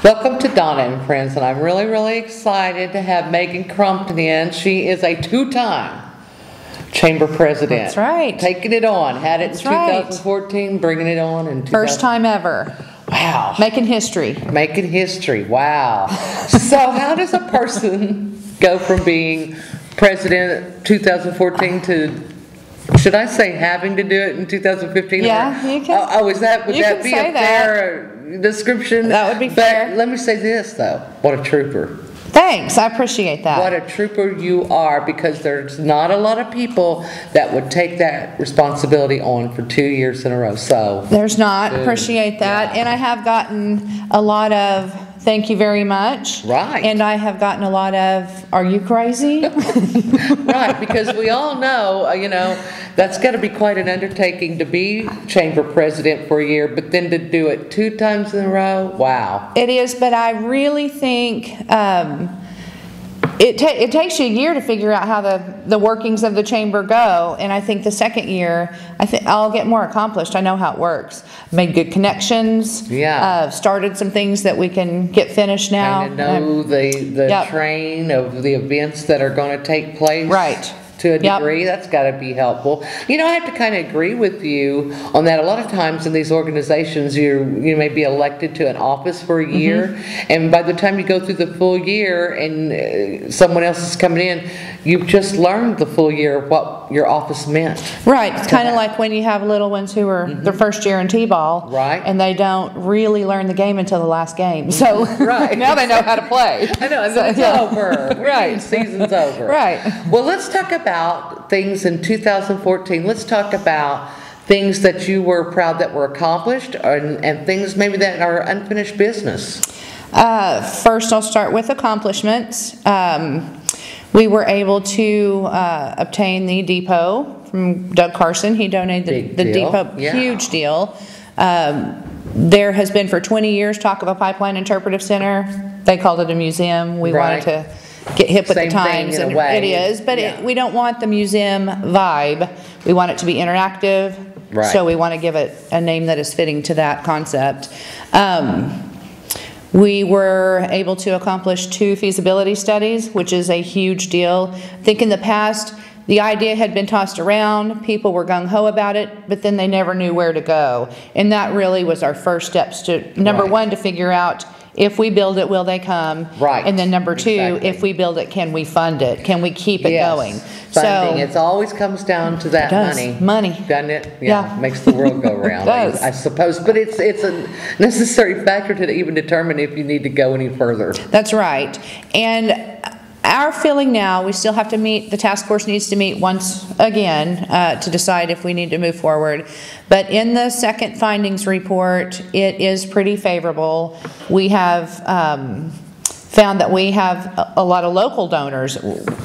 Welcome to Donna and Friends, and I'm really excited to have Megan Crumpton in. She is a two-time chamber president. That's right. Taking it on. Had it That's in 2014, bringing it on in 2000. First time ever. Wow. Making history. Making history. Wow. So how does a person go from being president 2014 to, should I say, having to do it in 2015? Yeah, you can. Oh, would that be a fair description? That would be fair. But let me say this, though. What a trooper. Thanks, I appreciate that. What a trooper you are, because there's not a lot of people that would take that responsibility on for 2 years in a row. So there's not. Appreciate that. Yeah. And I have gotten a lot of thank you very much. Right. And I have gotten a lot of, are you crazy? Right, because we all know, that's got to be quite an undertaking to be chamber president for a year, but then to do it 2 times in a row, wow. It is, but I really think it takes you a year to figure out how the workings of the chamber go, and I think the second year, I'll get more accomplished. I know how it works. Made good connections. Yeah. Started some things that we can get finished now. And to know the train of the events that are going to take place. Right. To a degree, that's got to be helpful. I have to kind of agree with you on that. A lot of times in these organizations, you may be elected to an office for a year, and by the time you go through the full year and someone else is coming in, you've just learned the full year of what your office meant. Right. It's kind of like when you have little ones who are their first year in T-ball, right, and they don't really learn the game until the last game. So right. Now they know how to play. I know, and then it's over. Right. Season's over. Right. Well, let's talk about things in 2014. Let's talk about things that you were proud that were accomplished, and things maybe that are unfinished business. First, I'll start with accomplishments. We were able to obtain the depot from Doug Carson. He donated the depot. Yeah. Huge deal. There has been for 20 years talk of a pipeline interpretive center. They called it a museum. We wanted to get hip with the times, and it is, but we don't want the museum vibe. We want it to be interactive, so we want to give it a name that is fitting to that concept. We were able to accomplish 2 feasibility studies, which is a huge deal. I think in the past, the idea had been tossed around, people were gung-ho about it, but then they never knew where to go. And that really was our first steps to, number one, to figure out if we build it, will they come? Right. And then number 2, if we build it, can we fund it? Can we keep it going? Funding. It always comes down to that money. Doesn't it? Yeah. Makes the world go round, I suppose. But it's a necessary factor to even determine if you need to go any further. That's right. And our feeling now, we still have to meet, the task force needs to meet once again to decide if we need to move forward. But in the second findings report, it is pretty favorable. We have found that we have a lot of local donors.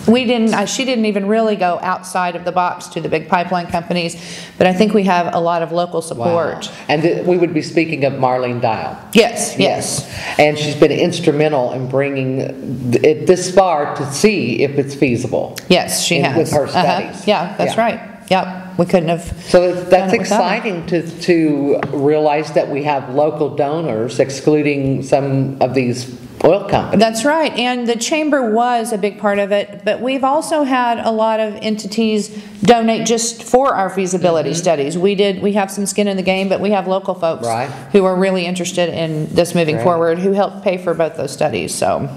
She didn't even really go outside of the box to the big pipeline companies, but I think we have a lot of local support. Wow. And we would be speaking of Marlene Dial. Yes. And she's been instrumental in bringing it this far to see if it's feasible. Yes, she has. With her studies. Yeah, that's right. Yep. We couldn't have. So that's exciting to realize that we have local donors, excluding some of these oil companies. That's right, and the chamber was a big part of it, but we've also had a lot of entities donate just for our feasibility studies. We have some skin in the game, but we have local folks who are really interested in this moving forward, who helped pay for both those studies. So.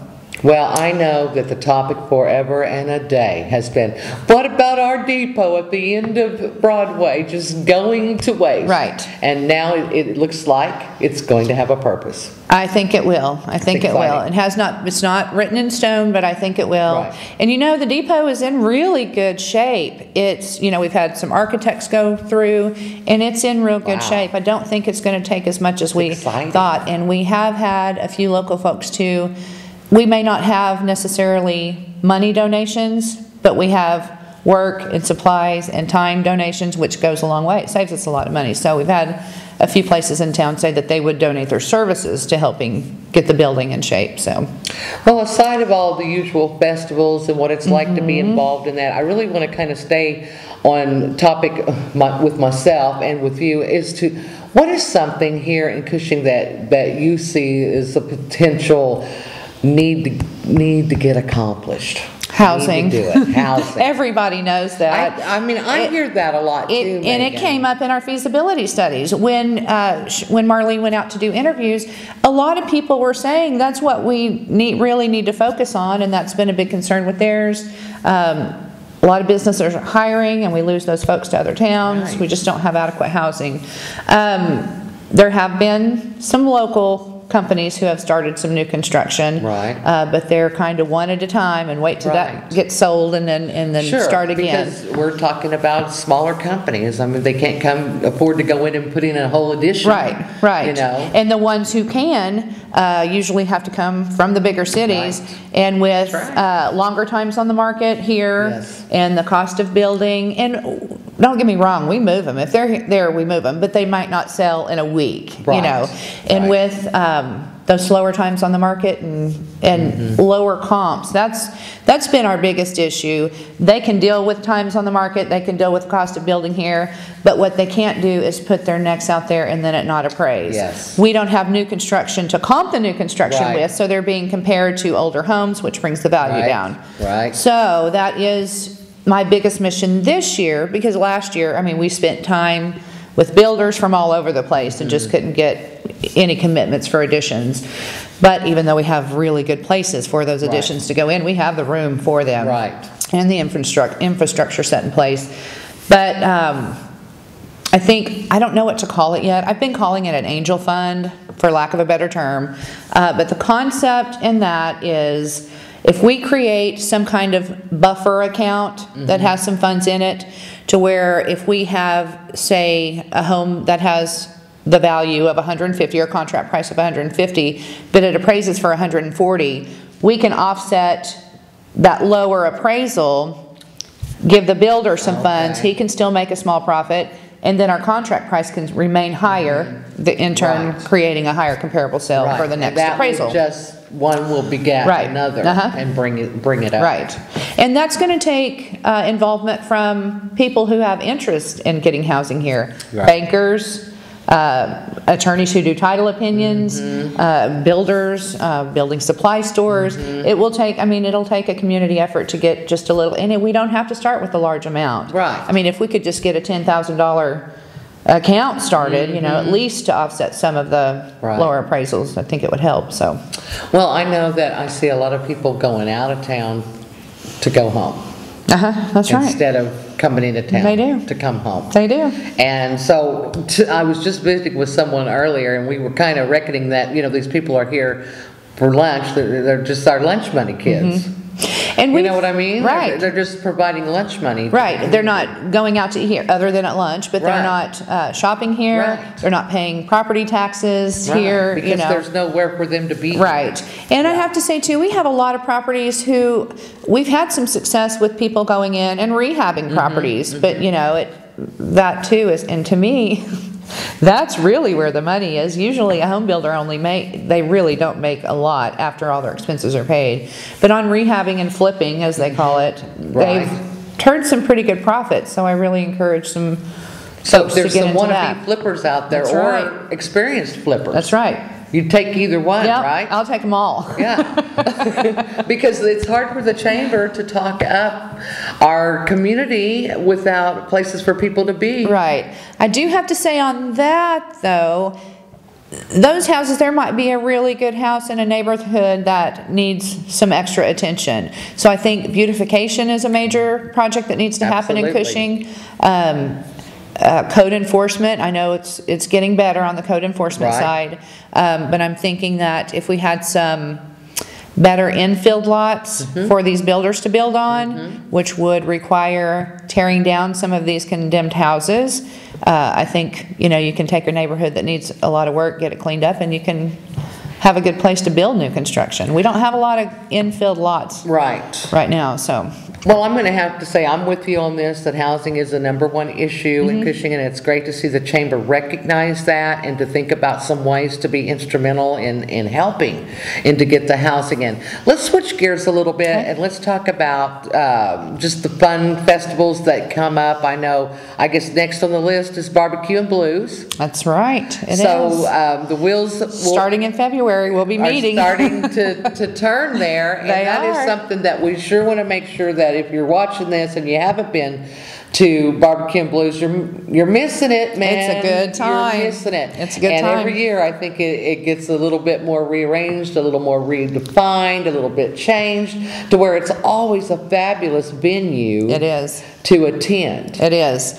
Well, I know that the topic forever and a day has been, what about our depot at the end of Broadway just going to waste? Right. And now it looks like it's going to have a purpose. I think it will. I think it will. It's not written in stone, but I think it will. Right. And the depot is in really good shape. It's, we've had some architects go through, and it's in real good shape. I don't think it's going to take as much as we thought. And we have had a few local folks too. We may not have necessarily money donations, but we have work and supplies and time donations, which goes a long way. It saves us a lot of money. So we've had a few places in town say that they would donate their services to helping get the building in shape. So, well, aside of all the usual festivals and what it's like to be involved in that, I really want to kind of stay on topic with myself and with you, is to what is something here in Cushing that you see as a potential need to get accomplished? Housing. Need to do it. Housing. Everybody knows that. I hear that a lot too, and Megan. it came up in our feasibility studies. When Marlene went out to do interviews, a lot of people were saying that's what we really need to focus on, and that's been a big concern with theirs. A lot of businesses are hiring, and we lose those folks to other towns. Right. We just don't have adequate housing. There have been some local companies who have started some new construction, right? But they're kind of one at a time and wait till that gets sold and then sure, start again. Because we're talking about smaller companies. I mean, they can't afford to go in and put in a whole addition. Right. You know, and the ones who can usually have to come from the bigger cities, and with longer times on the market here, and the cost of building. And don't get me wrong, we move them. If they're there, we move them, but they might not sell in a week. You know, and with those slower times on the market and lower comps, that's been our biggest issue. They can deal with times on the market, they can deal with cost of building here, but what they can't do is put their necks out there and then it not appraise. Yes. We don't have new construction to comp the new construction with, so they're being compared to older homes, which brings the value down. Right. So that is my biggest mission this year, because last year, I mean, we spent time with builders from all over the place and just couldn't get any commitments for additions. But even though we have really good places for those additions to go in, we have the room for them. And the infrastructure set in place. But I think, I don't know what to call it yet. I've been calling it an angel fund, for lack of a better term. But the concept in that is, if we create some kind of buffer account that has some funds in it, to where if we have, say, a home that has the value of 150 or contract price of 150, but it appraises for 140, we can offset that lower appraisal, give the builder some funds, he can still make a small profit, and then our contract price can remain higher, in turn creating a higher comparable sale for the next appraisal. One will beget another and bring it up. And that's going to take involvement from people who have interest in getting housing here. Bankers, attorneys who do title opinions, builders, building supply stores. It will take, I mean, it'll take a community effort to get just a little, and we don't have to start with a large amount. I mean, if we could just get a $10,000 account started, you know, at least to offset some of the lower appraisals, I think it would help. So, well, I know that I see a lot of people going out of town to go home. That's right. Instead of coming into town. They do. To come home. They do. And so I was just visiting with someone earlier, and we were kind of reckoning that, you know, these people are here for lunch. They're just our lunch money kids. And you know what I mean? Right. They're just providing lunch money. Right. They're not going out to eat here other than at lunch, but they're not shopping here. They're not paying property taxes here. Because you know, there's nowhere for them to be. And I have to say too, we have a lot of properties who we've had some success with people going in and rehabbing properties, but you know, that too is, and to me, that's really where the money is. Usually a home builder they really don't make a lot after all their expenses are paid. But on rehabbing and flipping, as they call it, they've turned some pretty good profits. So I really encourage some folks to get into that. So there's some wannabe flippers out there, or experienced flippers. That's right. You take either one, right? I'll take them all. Because it's hard for the chamber to talk up our community without places for people to be. I do have to say on that, though, those houses, there might be a really good house in a neighborhood that needs some extra attention. So I think beautification is a major project that needs to happen in Cushing. Code enforcement, I know it's getting better on the code enforcement side, but I'm thinking that if we had some better infilled lots for these builders to build on, which would require tearing down some of these condemned houses, I think, you know, you can take your neighborhood that needs a lot of work, get it cleaned up, and you can have a good place to build new construction. We don't have a lot of infilled lots right now, so. Well, I'm going to have to say I'm with you on this, that housing is the #1 issue in Cushing, and it's great to see the chamber recognize that and to think about some ways to be instrumental in helping and to get the housing in. Let's switch gears a little bit and let's talk about just the fun festivals that come up. I guess next on the list is Barbecue and Blues. That's right. It is. The wheels starting in February, we'll be meeting. Starting to turn there, and that is something that we sure want to make sure that if you're watching this and you haven't been to Barbecue and Blues, you're missing it, man. It's a good time. You're missing it. It's a good time. And every year I think it gets a little bit more rearranged, a little more redefined, a little bit changed, to where it's always a fabulous venue. It is. To attend. It is.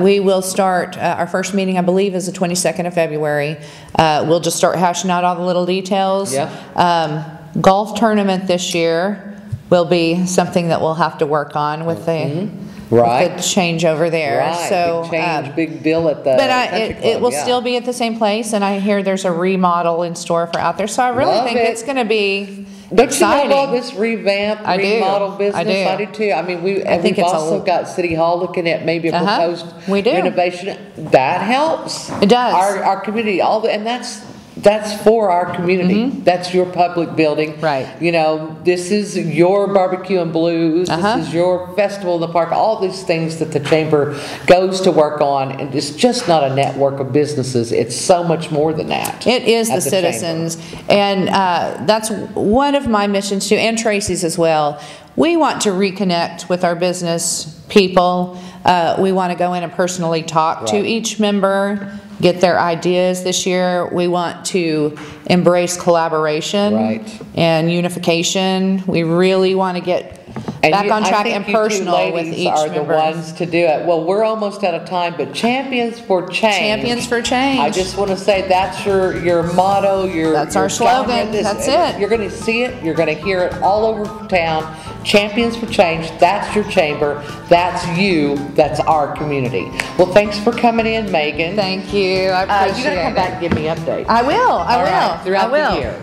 We will start, our first meeting I believe is the 22nd of February. We'll just start hashing out all the little details. Yeah. Golf tournament this year will be something that we'll have to work on with the change over there. Right. So big change, big deal at the country club, it will still be at the same place, and I hear there's a remodel in store for out there. So I really think it's going to be exciting. You know all this remodel business? I do too. I mean, we've also got City Hall looking at maybe a proposed renovation. That helps. It does. Our community, and that's for our community. That's your public building. Right. This is your Barbecue and Blues. This is your festival in the park. All these things that the chamber goes to work on, and it's just not a network of businesses. It's so much more than that. It is the citizens, and that's one of my missions too, and Tracy's as well. We want to reconnect with our business people. We want to go in and personally talk to each member, get their ideas this year. We want to embrace collaboration and unification. We really want to get back on track and personal with each member. The ones to do it. Well, we're almost out of time, but Champions for Change. Champions for Change. I just want to say that's your motto. That's our slogan. That's it. You're going to see it. You're going to hear it all over town. Champions for Change. That's your chamber. That's you. That's our community. Well, thanks for coming in, Megan. Thank you. I appreciate it. You got to come back and give me updates. I will. I will. Throughout the year.